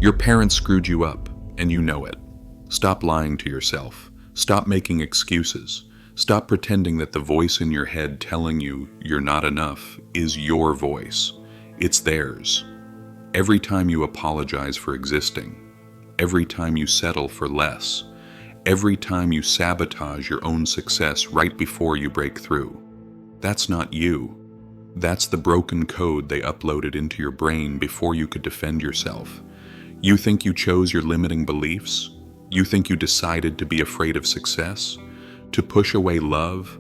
Your parents screwed you up, and you know it. Stop lying to yourself. Stop making excuses. Stop pretending that the voice in your head telling you you're not enough is your voice. It's theirs. Every time you apologize for existing, every time you settle for less, every time you sabotage your own success right before you break through, that's not you. That's the broken code they uploaded into your brain before you could defend yourself. You think you chose your limiting beliefs? You think you decided to be afraid of success? To push away love?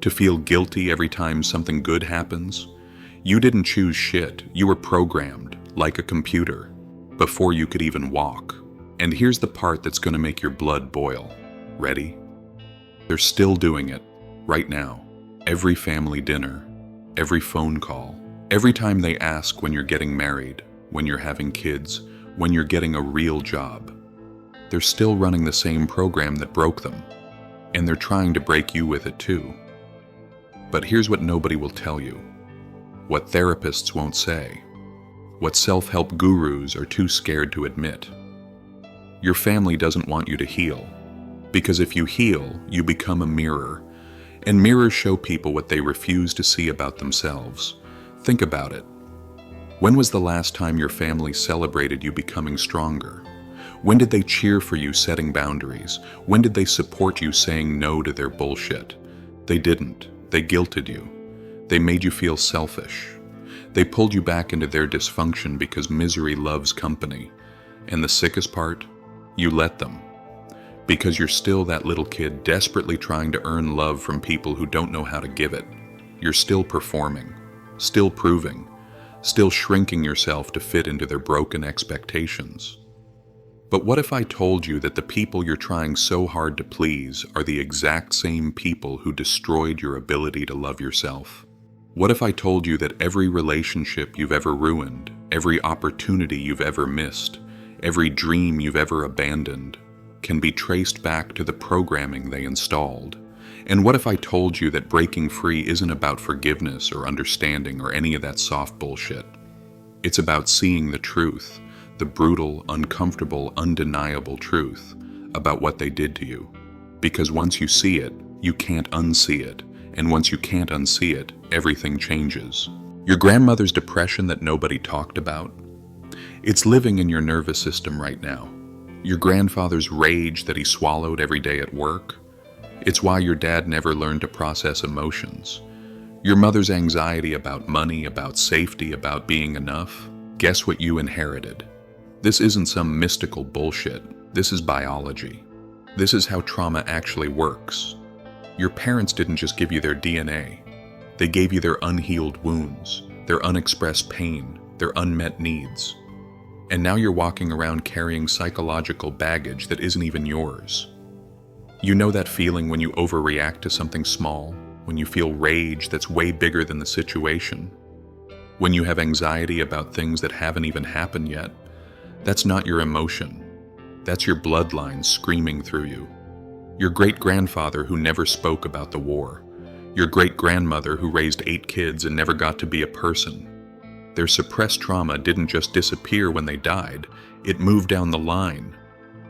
To feel guilty every time something good happens? You didn't choose shit. You were programmed, like a computer, before you could even walk. And here's the part that's gonna make your blood boil. Ready? They're still doing it, right now. Every family dinner, every phone call, every time they ask when you're getting married, when you're having kids, when you're getting a real job. They're still running the same program that broke them, and they're trying to break you with it too. But here's what nobody will tell you, what therapists won't say, what self-help gurus are too scared to admit. Your family doesn't want you to heal, because if you heal, you become a mirror, and mirrors show people what they refuse to see about themselves. Think about it. When was the last time your family celebrated you becoming stronger? When did they cheer for you setting boundaries? When did they support you saying no to their bullshit? They didn't. They guilted you. They made you feel selfish. They pulled you back into their dysfunction because misery loves company. And the sickest part? You let them. Because you're still that little kid desperately trying to earn love from people who don't know how to give it. You're still performing, still proving, still shrinking yourself to fit into their broken expectations. But what if I told you that the people you're trying so hard to please are the exact same people who destroyed your ability to love yourself? What if I told you that every relationship you've ever ruined, every opportunity you've ever missed, every dream you've ever abandoned, can be traced back to the programming they installed? And what if I told you that breaking free isn't about forgiveness or understanding or any of that soft bullshit? It's about seeing the truth, the brutal, uncomfortable, undeniable truth about what they did to you. Because once you see it, you can't unsee it. And once you can't unsee it, everything changes. Your grandmother's depression that nobody talked about? It's living in your nervous system right now. Your grandfather's rage that he swallowed every day at work? It's why your dad never learned to process emotions. Your mother's anxiety about money, about safety, about being enough? Guess what you inherited? This isn't some mystical bullshit. This is biology. This is how trauma actually works. Your parents didn't just give you their DNA. They gave you their unhealed wounds, their unexpressed pain, their unmet needs. And now you're walking around carrying psychological baggage that isn't even yours. You know that feeling when you overreact to something small, when you feel rage that's way bigger than the situation, when you have anxiety about things that haven't even happened yet? That's not your emotion. That's your bloodlines screaming through you. Your great-grandfather who never spoke about the war. Your great-grandmother who raised 8 kids and never got to be a person. Their suppressed trauma didn't just disappear when they died. It moved down the line,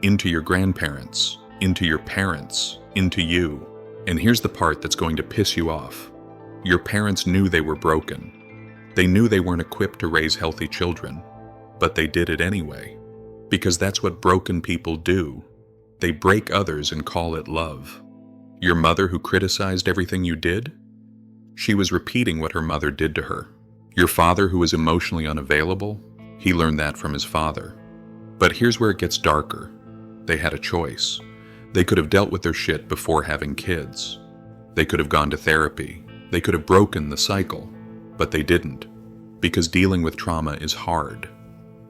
into your grandparents, into your parents, into you. And here's the part that's going to piss you off. Your parents knew they were broken. They knew they weren't equipped to raise healthy children. But they did it anyway, because that's what broken people do. They break others and call it love. Your mother who criticized everything you did? She was repeating what her mother did to her. Your father who was emotionally unavailable? He learned that from his father. But here's where it gets darker. They had a choice. They could have dealt with their shit before having kids. They could have gone to therapy. They could have broken the cycle. But they didn't, because dealing with trauma is hard.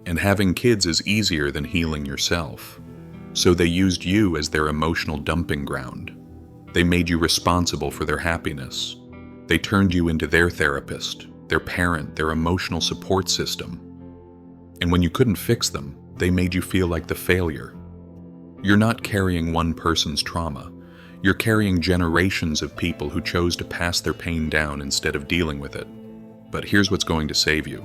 And having kids is easier than healing yourself. So they used you as their emotional dumping ground. They made you responsible for their happiness. They turned you into their therapist, their parent, their emotional support system. And when you couldn't fix them, they made you feel like the failure. You're not carrying one person's trauma. You're carrying generations of people who chose to pass their pain down instead of dealing with it. But here's what's going to save you.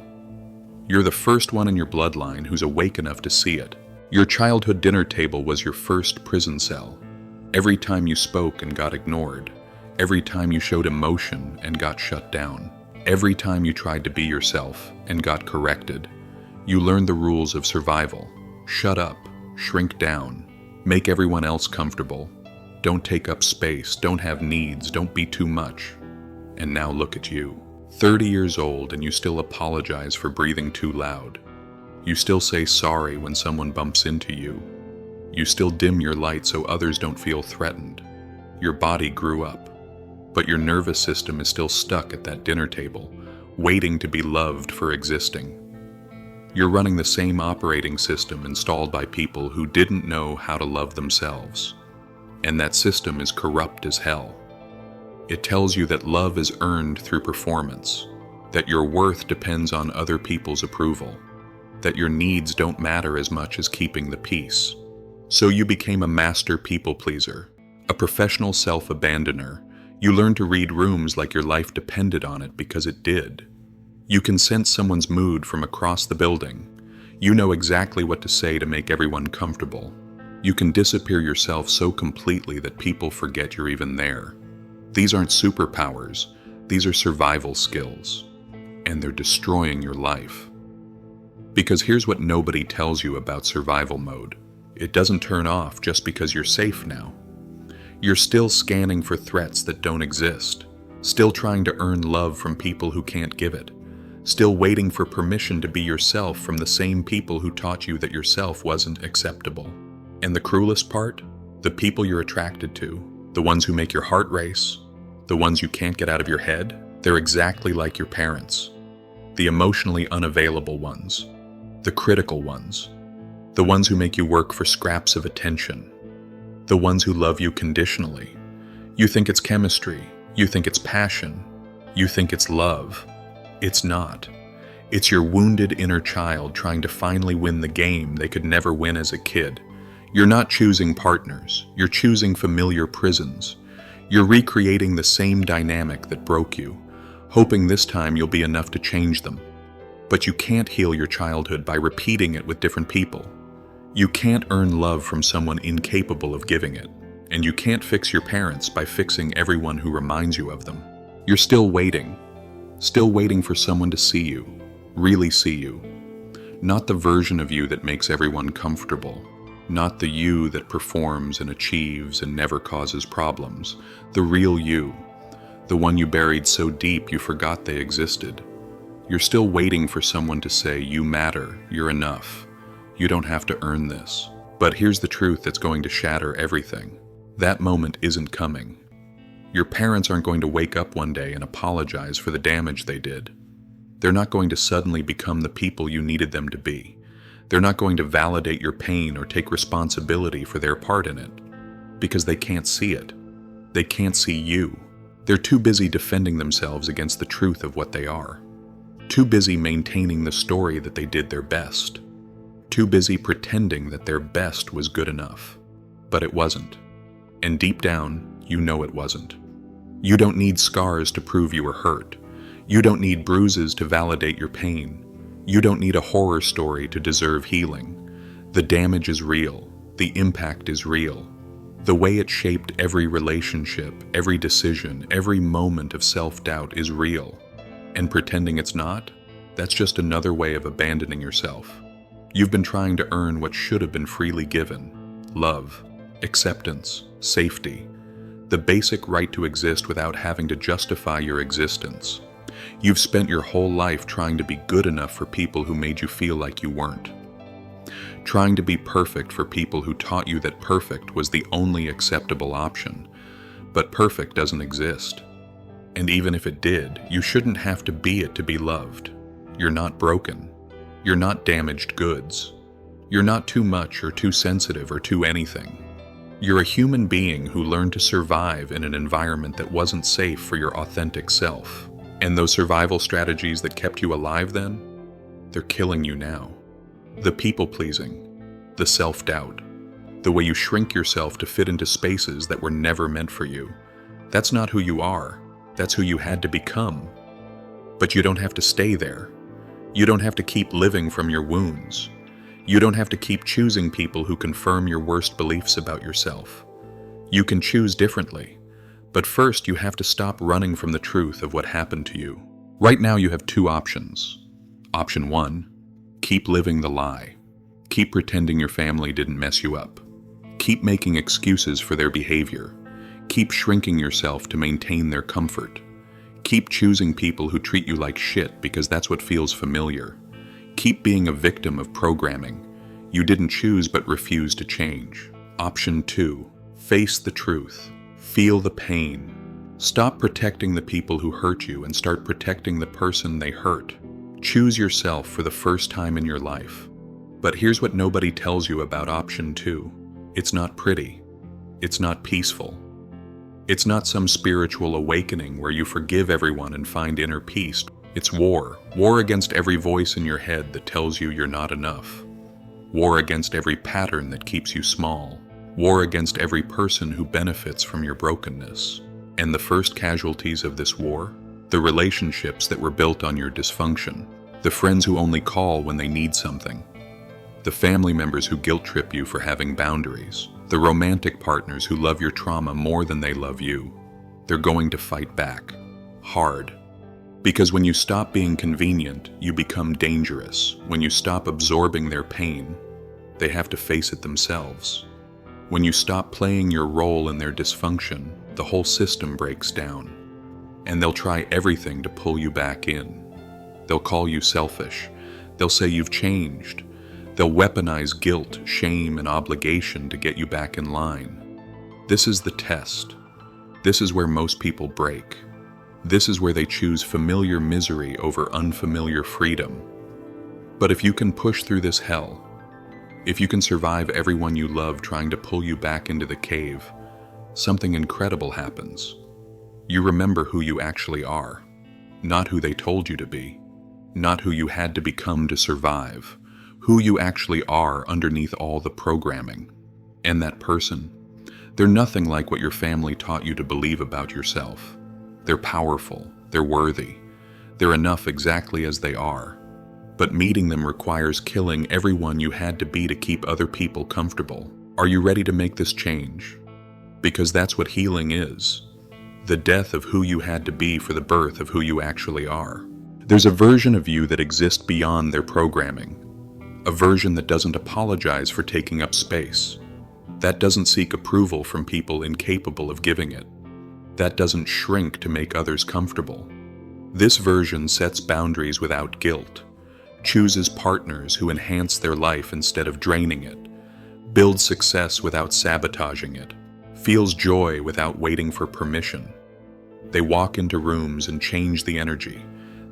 You're the first one in your bloodline who's awake enough to see it. Your childhood dinner table was your first prison cell. Every time you spoke and got ignored. Every time you showed emotion and got shut down. Every time you tried to be yourself and got corrected. You learned the rules of survival. Shut up, shrink down, make everyone else comfortable. Don't take up space, don't have needs, don't be too much. And now look at you. 30 years old and you still apologize for breathing too loud. You still say sorry when someone bumps into you. You still dim your light so others don't feel threatened. Your body grew up, but your nervous system is still stuck at that dinner table, waiting to be loved for existing. You're running the same operating system installed by people who didn't know how to love themselves. And that system is corrupt as hell. It tells you that love is earned through performance, that your worth depends on other people's approval, that your needs don't matter as much as keeping the peace. So you became a master people pleaser, a professional self-abandoner. You learned to read rooms like your life depended on it because it did. You can sense someone's mood from across the building. You know exactly what to say to make everyone comfortable. You can disappear yourself so completely that people forget you're even there. These aren't superpowers, these are survival skills. And they're destroying your life. Because here's what nobody tells you about survival mode. It doesn't turn off just because you're safe now. You're still scanning for threats that don't exist, still trying to earn love from people who can't give it, still waiting for permission to be yourself from the same people who taught you that yourself wasn't acceptable. And the cruelest part? The people you're attracted to, the ones who make your heart race, the ones you can't get out of your head, they're exactly like your parents. The emotionally unavailable ones, the critical ones, the ones who make you work for scraps of attention, the ones who love you conditionally. You think it's chemistry, you think it's passion, you think it's love. It's not. It's your wounded inner child trying to finally win the game they could never win as a kid. You're not choosing partners, you're choosing familiar prisons. You're recreating the same dynamic that broke you, hoping this time you'll be enough to change them. But you can't heal your childhood by repeating it with different people. You can't earn love from someone incapable of giving it, and you can't fix your parents by fixing everyone who reminds you of them. You're still waiting for someone to see you, really see you. Not the version of you that makes everyone comfortable, not the you that performs and achieves and never causes problems, the real you, the one you buried so deep you forgot they existed. You're still waiting for someone to say, you matter, you're enough. You don't have to earn this. But here's the truth that's going to shatter everything. That moment isn't coming. Your parents aren't going to wake up one day and apologize for the damage they did. They're not going to suddenly become the people you needed them to be. They're not going to validate your pain or take responsibility for their part in it. Because they can't see it. They can't see you. They're too busy defending themselves against the truth of what they are. Too busy maintaining the story that they did their best. Too busy pretending that their best was good enough. But it wasn't. And deep down, you know it wasn't. You don't need scars to prove you were hurt. You don't need bruises to validate your pain. You don't need a horror story to deserve healing. The damage is real. The impact is real. The way it shaped every relationship, every decision, every moment of self-doubt is real. And pretending it's not, that's just another way of abandoning yourself. You've been trying to earn what should have been freely given. Love, acceptance, safety. The basic right to exist without having to justify your existence. You've spent your whole life trying to be good enough for people who made you feel like you weren't. Trying to be perfect for people who taught you that perfect was the only acceptable option. But perfect doesn't exist. And even if it did, you shouldn't have to be it to be loved. You're not broken. You're not damaged goods. You're not too much or too sensitive or too anything. You're a human being who learned to survive in an environment that wasn't safe for your authentic self. And those survival strategies that kept you alive then, they're killing you now. The people-pleasing, the self-doubt, the way you shrink yourself to fit into spaces that were never meant for you. That's not who you are. That's who you had to become. But you don't have to stay there. You don't have to keep living from your wounds. You don't have to keep choosing people who confirm your worst beliefs about yourself. You can choose differently, but first you have to stop running from the truth of what happened to you. Right now you have two options. Option 1, keep living the lie. Keep pretending your family didn't mess you up. Keep making excuses for their behavior. Keep shrinking yourself to maintain their comfort. Keep choosing people who treat you like shit because that's what feels familiar. Keep being a victim of programming. You didn't choose but refuse to change. Option 2, face the truth. Feel the pain. Stop protecting the people who hurt you and start protecting the person they hurt. Choose yourself for the first time in your life. But here's what nobody tells you about option 2. It's not pretty. It's not peaceful. It's not some spiritual awakening where you forgive everyone and find inner peace. It's war. War against every voice in your head that tells you you're not enough. War against every pattern that keeps you small. War against every person who benefits from your brokenness. And the first casualties of this war? The relationships that were built on your dysfunction. The friends who only call when they need something. The family members who guilt trip you for having boundaries. The romantic partners who love your trauma more than they love you. They're going to fight back. Hard. Because when you stop being convenient, you become dangerous. When you stop absorbing their pain, they have to face it themselves. When you stop playing your role in their dysfunction, the whole system breaks down. And they'll try everything to pull you back in. They'll call you selfish. They'll say you've changed. They'll weaponize guilt, shame, and obligation to get you back in line. This is the test. This is where most people break. This is where they choose familiar misery over unfamiliar freedom. But if you can push through this hell, if you can survive everyone you love trying to pull you back into the cave, something incredible happens. You remember who you actually are, not who they told you to be, not who you had to become to survive, who you actually are underneath all the programming. And that person, they're nothing like what your family taught you to believe about yourself. They're powerful, they're worthy, they're enough exactly as they are. But meeting them requires killing everyone you had to be to keep other people comfortable. Are you ready to make this change? Because that's what healing is. The death of who you had to be for the birth of who you actually are. There's a version of you that exists beyond their programming. A version that doesn't apologize for taking up space. That doesn't seek approval from people incapable of giving it. That doesn't shrink to make others comfortable. This version sets boundaries without guilt, chooses partners who enhance their life instead of draining it, builds success without sabotaging it, feels joy without waiting for permission. They walk into rooms and change the energy.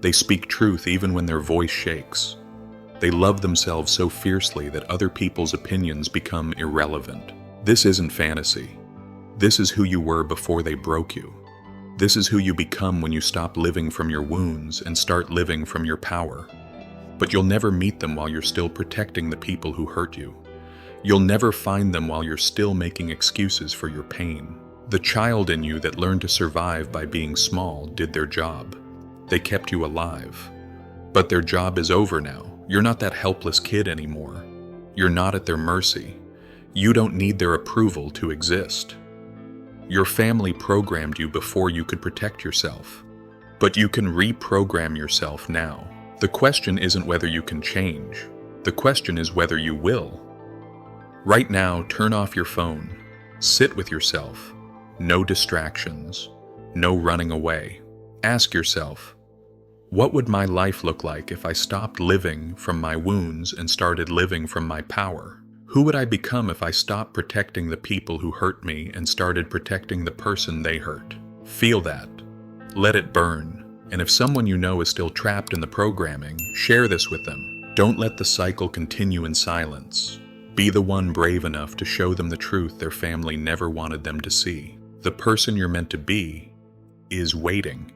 They speak truth even when their voice shakes. They love themselves so fiercely that other people's opinions become irrelevant. This isn't fantasy. This is who you were before they broke you. This is who you become when you stop living from your wounds and start living from your power. But you'll never meet them while you're still protecting the people who hurt you. You'll never find them while you're still making excuses for your pain. The child in you that learned to survive by being small did their job. They kept you alive. But their job is over now. You're not that helpless kid anymore. You're not at their mercy. You don't need their approval to exist. Your family programmed you before you could protect yourself. But you can reprogram yourself now. The question isn't whether you can change. The question is whether you will. Right now, turn off your phone. Sit with yourself. No distractions. No running away. Ask yourself, what would my life look like if I stopped living from my wounds and started living from my power? Who would I become if I stopped protecting the people who hurt me and started protecting the person they hurt? Feel that. Let it burn. And if someone you know is still trapped in the programming, share this with them. Don't let the cycle continue in silence. Be the one brave enough to show them the truth their family never wanted them to see. The person you're meant to be is waiting.